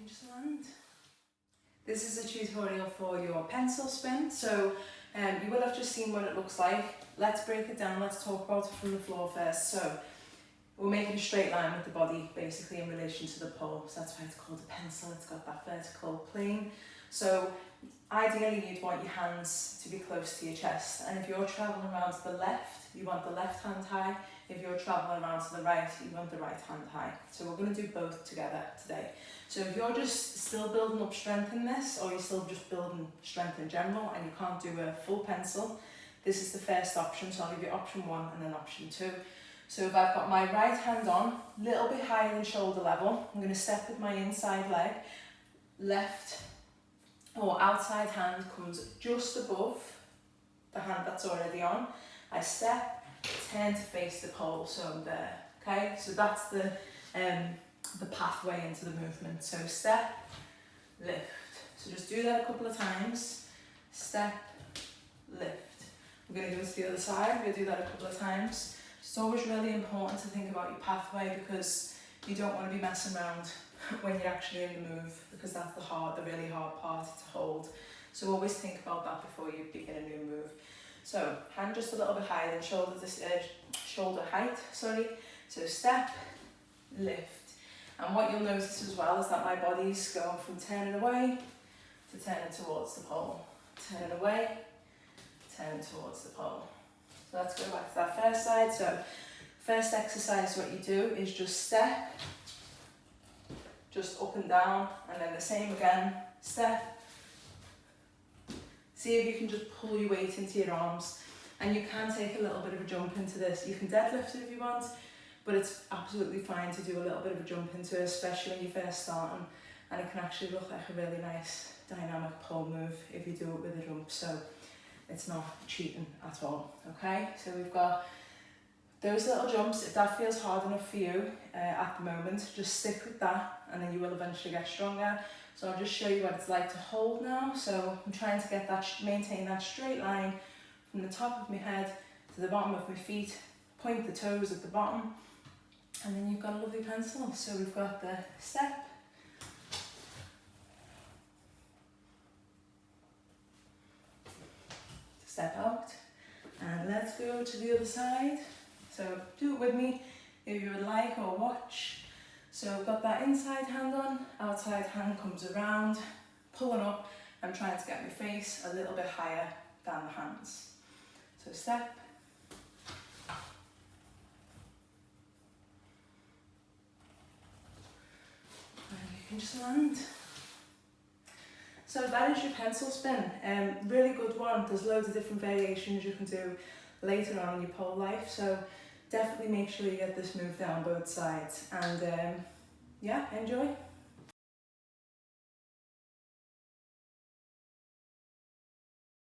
can just land. This is a tutorial for your pencil spin, so you will have just seen what it looks like. Let's break it down, let's talk about it from the floor first. So we're making a straight line with the body basically in relation to the pole, so that's why it's called a pencil, it's got that vertical plane. So ideally you'd want your hands to be close to your chest, and if you're travelling around to the left, you want the left hand high. If you're travelling around to the right, you want the right hand high. So we're going to do both together today. So if you're just still building up strength in this, or you're still just building strength in general and you can't do a full pencil, this is the first option. So I'll give you option 1 and then option 2. So if I've got my right hand on, a little bit higher than shoulder level, I'm going to step with my inside leg, left or outside hand comes just above the hand that's already on. I step, turn to face the pole, so I'm there. Okay, so that's the pathway into the movement. So step, lift. So just do that a couple of times. Step, lift. We're going to do it to the other side. We're going to do that a couple of times. It's always really important to think about your pathway, because you don't want to be messing around when you're actually in the move, because that's the really hard part to hold. So always think about that before you begin a new move. So hand just a little bit higher than shoulder height, sorry. So step, lift. And what you'll notice as well is that my body's going from turning away to turning towards the pole. Turning away, turning towards the pole. So let's go back to that first side. So first exercise, what you do is just step, just up and down, and then the same again, step. See if you can just pull your weight into your arms, and you can take a little bit of a jump into this. You can deadlift it if you want, but it's absolutely fine to do a little bit of a jump into it, especially when you're first starting, and it can actually look like a really nice dynamic pole move if you do it with a jump, so it's not cheating at all. Okay, so we've got those little jumps. If that feels hard enough for you at the moment, just stick with that, and then you will eventually get stronger. So I'll just show you what it's like to hold now. So I'm trying to get that, maintain that straight line from the top of my head to the bottom of my feet, point the toes at the bottom, and then you've got a lovely pencil. So we've got the step, step out, and let's go to the other side. So do it with me if you would like, or watch. So I've got that inside hand on, outside hand comes around, pulling up. I'm trying to get my face a little bit higher than the hands. So step, and you can just land. So that is your pencil spin. Really good one. There's loads of different variations you can do later on in your pole life. So definitely make sure you get this move down both sides, and yeah, enjoy.